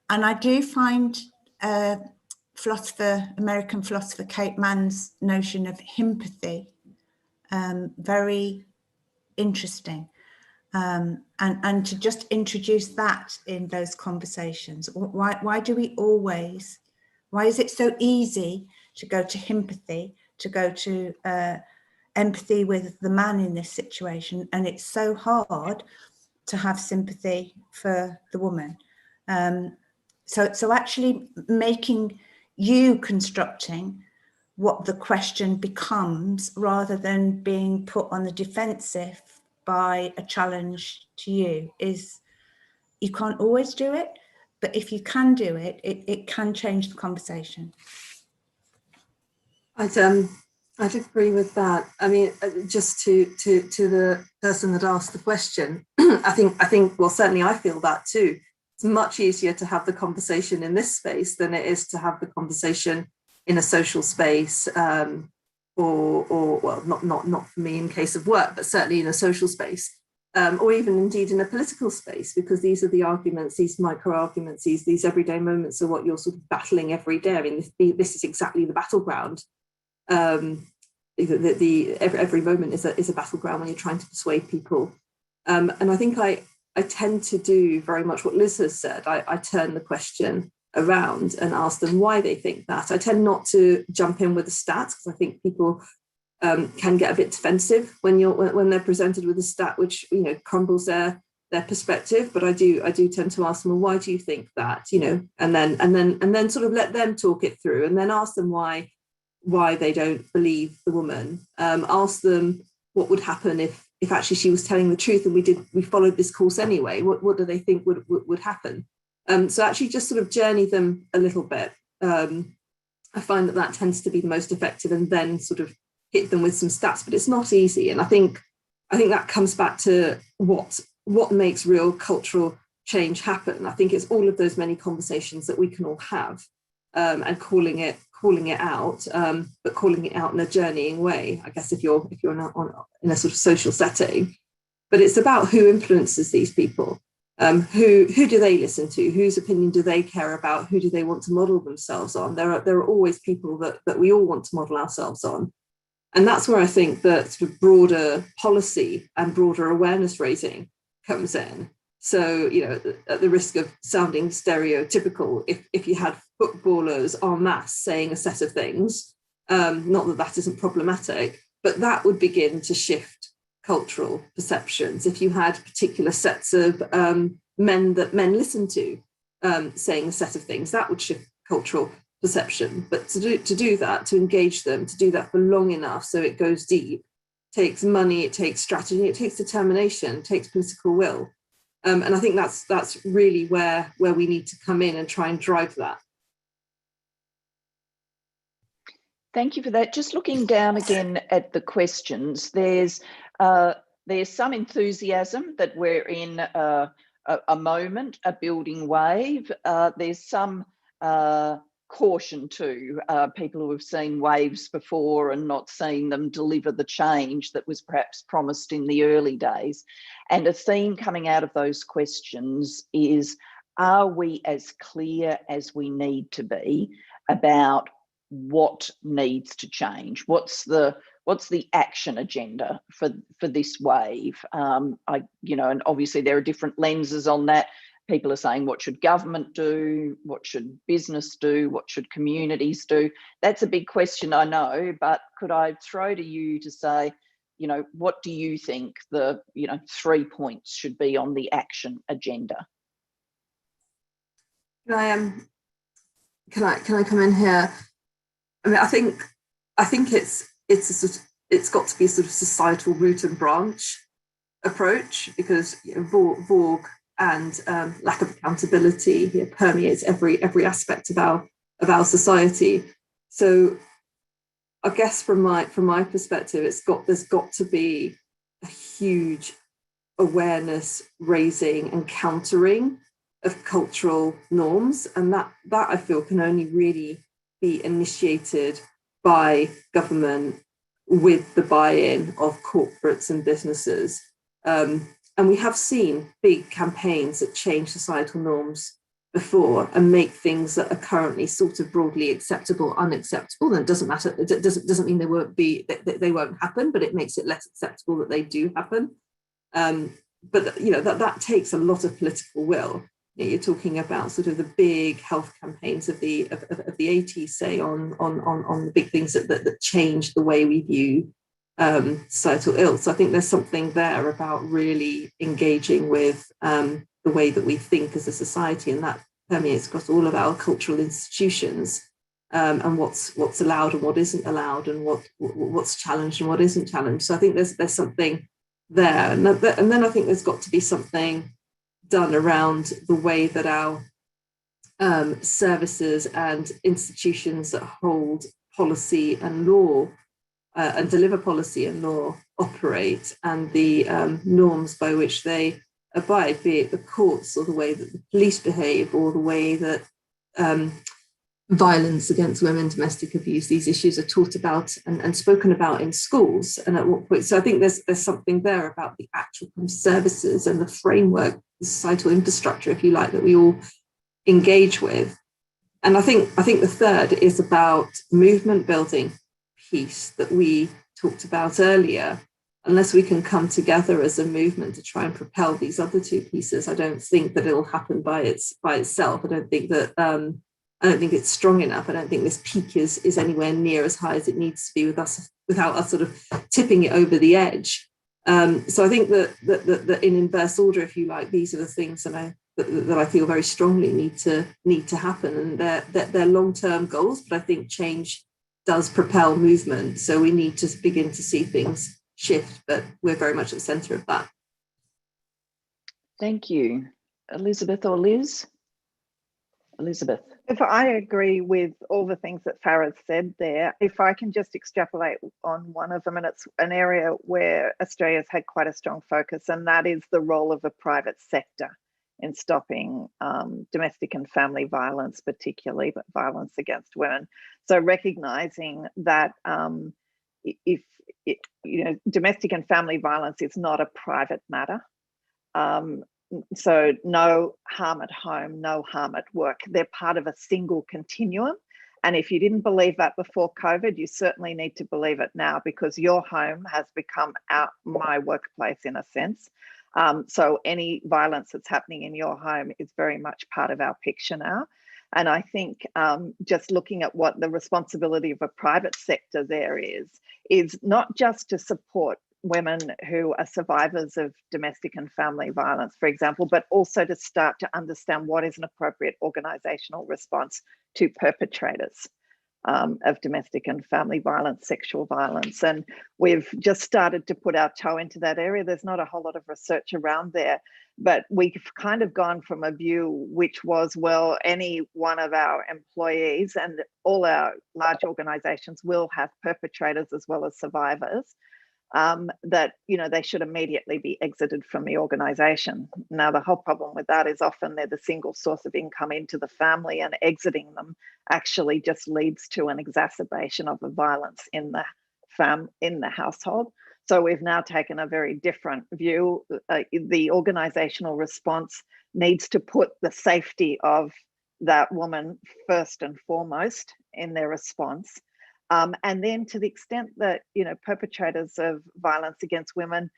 And I do find American philosopher Kate Mann's notion of himpathy very interesting. and to just introduce that in those conversations. Why do we always, why is it so easy to go to empathy, to go to empathy with the man in this situation, and it's so hard to have sympathy for the woman? So actually constructing what the question becomes, rather than being put on the defensive by a challenge to you, is, you can't always do it, but if you can do it, it can change the conversation. I'd agree with that. I mean, just to the person that asked the question, I think, well, certainly I feel that too. It's much easier to have the conversation in this space than it is to have the conversation in a social space, or well, not for me in case of work, but certainly in a social space, or even indeed in a political space, because these are the arguments, these micro arguments, these everyday moments are what you're sort of battling every day. I mean, this is exactly the battleground. Every moment is a battleground when you're trying to persuade people. And I think I tend to do very much what Liz has said. I turn the question around and ask them why they think that. I tend not to jump in with the stats, because I think people can get a bit defensive when they're presented with a stat which, you know, crumbles their perspective. But I do tend to ask them, well, why do you think that? You know, and then sort of let them talk it through, and then ask them why they don't believe the woman. Ask them what would happen if actually she was telling the truth and we followed this course anyway. What do they think would happen? So actually just sort of journey them a little bit. I find that tends to be the most effective, and then sort of hit them with some stats, but it's not easy. And I think that comes back to what makes real cultural change happen. I think it's all of those many conversations that we can all have, and calling it out, but calling it out in a journeying way, I guess, if you're in a sort of social setting. But it's about who influences these people. Who do they listen to? Whose opinion do they care about? Who do they want to model themselves on? There are always people that we all want to model ourselves on. And that's where I think that sort of broader policy and broader awareness raising comes in. So, you know, at the risk of sounding stereotypical, if you had footballers en masse saying a set of things, not that isn't problematic, but that would begin to shift cultural perceptions. If you had particular sets of men that men listen to saying a set of things, that would shift cultural perception. But to do that, to engage them, to do that for long enough so it goes deep, takes money, it takes strategy, it takes determination, it takes political will. And I think that's really where we need to come in and try and drive that. Thank you for that. Just looking down again at the questions, there's some enthusiasm that we're in a moment, a building wave. There's some caution too, people who have seen waves before and not seen them deliver the change that was perhaps promised in the early days. And a theme coming out of those questions is, are we as clear as we need to be about what needs to change? What's the action agenda for this wave? And obviously there are different lenses on that. People are saying, what should government do? What should business do? What should communities do? That's a big question, I know, but could I throw to you to say, you know, what do you think the 3 points should be on the action agenda? Can I come in here? I mean, I think it's got to be a sort of societal root and branch approach, because Vogue and lack of accountability permeates every aspect of our society. So I guess from my perspective, there's got to be a huge awareness raising and countering of cultural norms, and that I feel can only really be initiated by government with the buy-in of corporates and businesses. And we have seen big campaigns that change societal norms before and make things that are currently sort of broadly acceptable unacceptable. And it doesn't matter. It doesn't mean they won't happen, but it makes it less acceptable that they do happen. but you know, that takes a lot of political will. You know, you're talking about sort of the big health campaigns of the 80s, say, on the big things that change the way we view societal ills. So I think there's something there about really engaging with the way that we think as a society, and that permeates across all of our cultural institutions, and what's allowed and what isn't allowed, and what's challenged and what isn't challenged. So I think there's something there, and then I think there's got to be something done around the way that our services and institutions that hold policy and law and deliver policy and law operate, and the norms by which they abide, be it the courts or the way that the police behave or the way that violence against women, domestic abuse, these issues are taught about and spoken about in schools, and at what point. So I think there's something there about the actual services and the framework, the societal infrastructure, if you like, that we all engage with. And I think the third is about movement building piece that we talked about earlier. Unless we can come together as a movement to try and propel these other two pieces, I don't think that it'll happen by itself. I don't think it's strong enough. I don't think this peak is anywhere near as high as it needs to be without us sort of tipping it over the edge. So I think that in inverse order, if you like, these are the things that I feel very strongly need to happen, and they're long-term goals. But I think change does propel movement, so we need to begin to see things shift. But we're very much at the centre of that. Thank you, Elizabeth or Liz. Elizabeth. If I agree with all the things that Farah said there, if I can just extrapolate on one of them, and it's an area where Australia's had quite a strong focus, and that is the role of the private sector in stopping domestic and family violence, particularly, but violence against women. So recognising that domestic and family violence is not a private matter. So no harm at home, no harm at work. They're part of a single continuum. And if you didn't believe that before COVID, you certainly need to believe it now, because your home has become my workplace in a sense. So any violence that's happening in your home is very much part of our picture now. And I think just looking at what the responsibility of a private sector there is not just to support women who are survivors of domestic and family violence, for example, but also to start to understand what is an appropriate organisational response to perpetrators of domestic and family violence, sexual violence. And we've just started to put our toe into that area. There's not a whole lot of research around there, but we've kind of gone from a view which was, well, any one of our employees, and all our large organisations will have perpetrators as well as survivors, that they should immediately be exited from the organisation. Now, the whole problem with that is often they're the single source of income into the family, and exiting them actually just leads to an exacerbation of the violence in the household. So we've now taken a very different view. The organisational response needs to put the safety of that woman first and foremost in their response. And then, to the extent that perpetrators of violence against women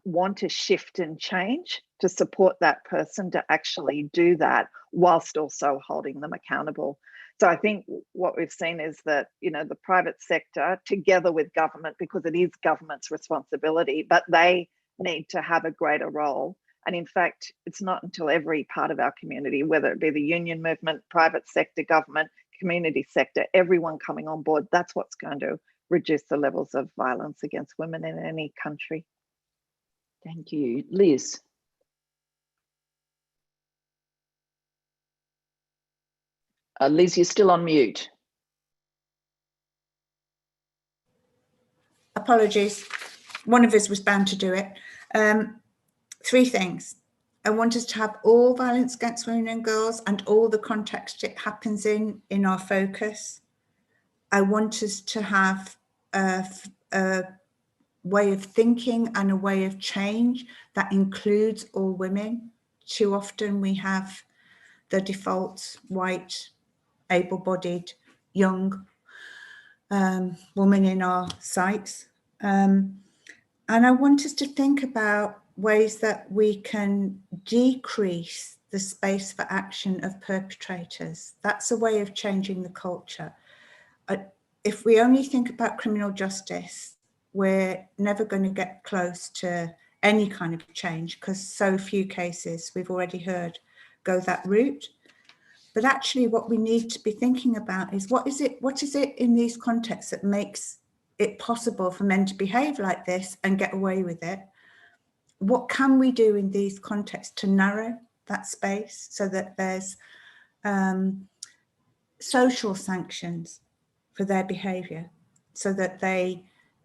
want to shift and change to support that person to actually do that, whilst also holding them accountable. So I think what we've seen is that the private sector, together with government, because it is government's responsibility, but they need to have a greater role. And in fact, it's not until every part of our community, whether it be the union movement, private sector, government, community sector, everyone coming on board, that's what's going to reduce the levels of violence against women in any country. Thank you. Liz. Liz, you're still on mute. Apologies. One of us was bound to do it. 3 things. I want us to have all violence against women and girls and all the context it happens in our focus. I want us to have a way of thinking and a way of change that includes all women. Too often we have the default white, able-bodied, young woman in our sights. And I want us to think about ways that we can decrease the space for action of perpetrators. That's a way of changing the culture. If we only think about criminal justice, we're never going to get close to any kind of change, because so few cases, we've already heard, go that route. But actually what we need to be thinking about is what is it in these contexts that makes it possible for men to behave like this and get away with it? What can we do in these contexts to narrow that space so that there's social sanctions for their behavior, so that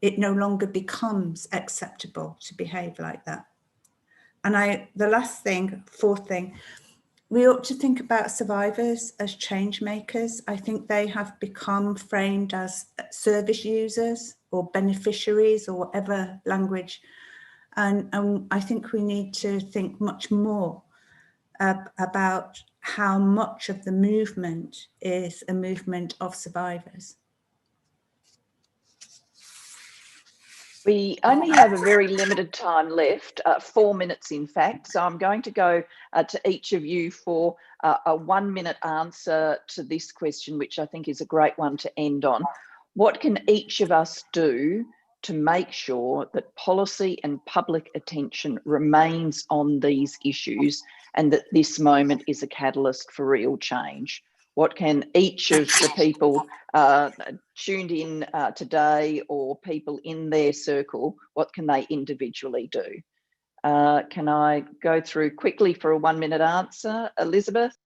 it no longer becomes acceptable to behave like that? And the last thing, fourth thing, we ought to think about survivors as change makers. I think they have become framed as service users or beneficiaries or whatever language. And I think we need to think much more about how much of the movement is a movement of survivors. We only have a very limited time left, 4 minutes in fact, so I'm going to go to each of you for a 1 minute answer to this question, which I think is a great one to end on. What can each of us do to make sure that policy and public attention remains on these issues and that this moment is a catalyst for real change? What can each of the people tuned in today, or people in their circle, what can they individually do? Can I go through quickly for a 1 minute answer? Elizabeth?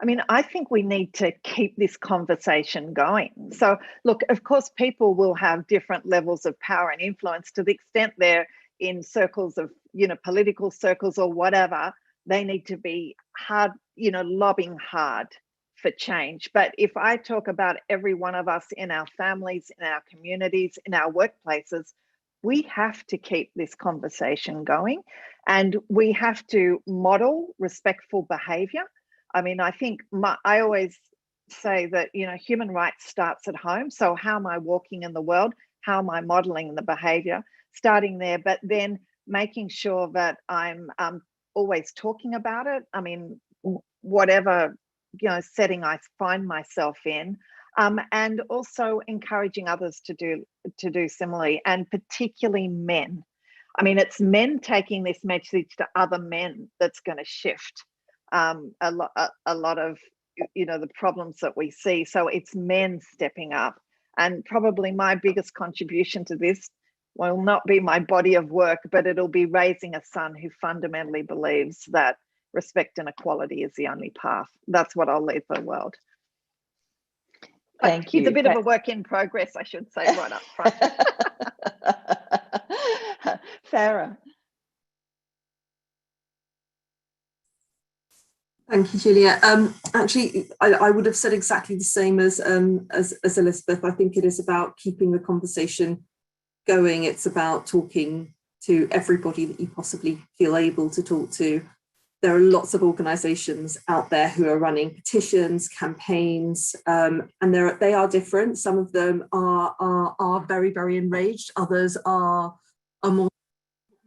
I mean, I think we need to keep this conversation going. So, look, of course, people will have different levels of power and influence. To the extent they're in circles of, political circles or whatever, they need to be hard, lobbying hard for change. But if I talk about every one of us in our families, in our communities, in our workplaces, we have to keep this conversation going, and we have to model respectful behavior. I mean, I think I always say that, human rights starts at home. So how am I walking in the world? How am I modeling the behavior? Starting there, but then making sure that I'm always talking about it. I mean, whatever, setting I find myself in, and also encouraging others to do similarly, and particularly men. I mean, it's men taking this message to other men that's going to shift a lot of the problems that we see. So it's men stepping up, and probably my biggest contribution to this will not be my body of work, but it'll be raising a son who fundamentally believes that respect and equality is the only path. That's what I'll leave for the world. Thank you. It's a bit of a work in progress, I should say, right up front. Farah. Thank you, Julia. Actually, I would have said exactly the same as Elizabeth. I think it is about keeping the conversation going. It's about talking to everybody that you possibly feel able to talk to. There are lots of organisations out there who are running petitions, campaigns, and they are different. Some of them are very, very enraged. Others are more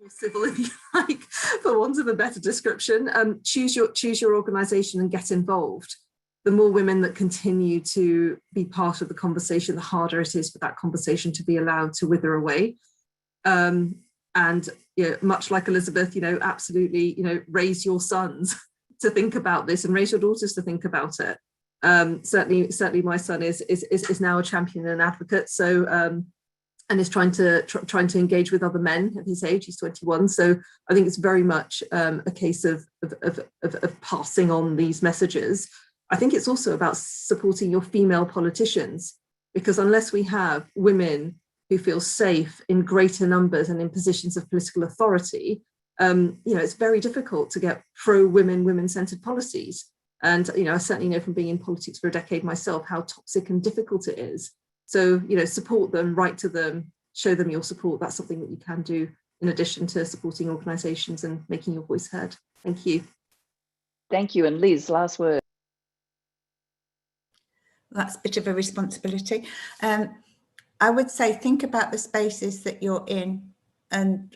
civil, if you like, for want of a better description. Choose your organisation and get involved. The more women that continue to be part of the conversation, the harder it is for that conversation to be allowed to wither away. And much like Elizabeth, absolutely, raise your sons to think about this and raise your daughters to think about it. Certainly, my son is now a champion and an advocate. So. And is trying to engage with other men at his age. He's 21, so I think it's very much a case of passing on these messages. I think it's also about supporting your female politicians, because unless we have women who feel safe in greater numbers and in positions of political authority, it's very difficult to get pro-women, women-centred policies. And I certainly know from being in politics for a decade myself how toxic and difficult it is. So, support them, write to them, show them your support. That's something that you can do in addition to supporting organisations and making your voice heard. Thank you. Thank you. And Liz, last word. That's a bit of a responsibility. I would say think about the spaces that you're in and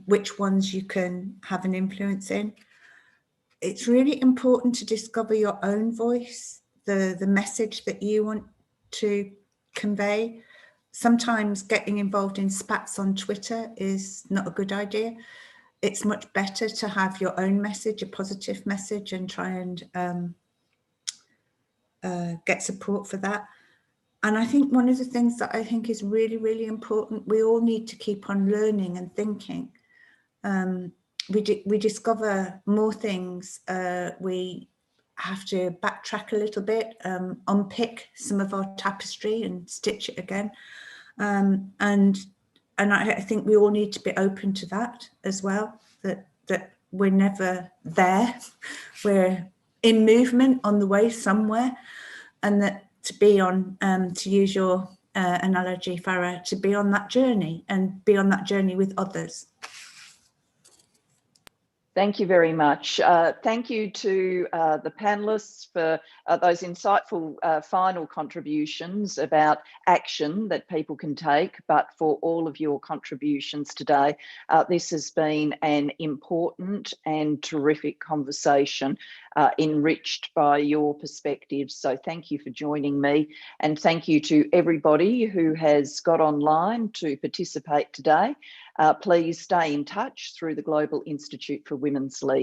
which ones you can have an influence in. It's really important to discover your own voice, the message that you want to convey. Sometimes getting involved in spats on Twitter is not a good idea. It's much better to have your own message, a positive message, and try and get support for that. And I think one of the things that I think is really, really important, we all need to keep on learning and thinking. We discover more things. We have to backtrack a little bit, unpick some of our tapestry and stitch it again. And I think we all need to be open to that as well, that we're never there. We're in movement on the way somewhere, and that to be on, to use your analogy, Farah, to be on that journey and be on that journey with others. Thank you very much. Thank you to the panelists for those insightful final contributions about action that people can take, but for all of your contributions today. This has been an important and terrific conversation, enriched by your perspectives. So thank you for joining me, and thank you to everybody who has got online to participate today. Please stay in touch through the Global Institute for Women's Leaders.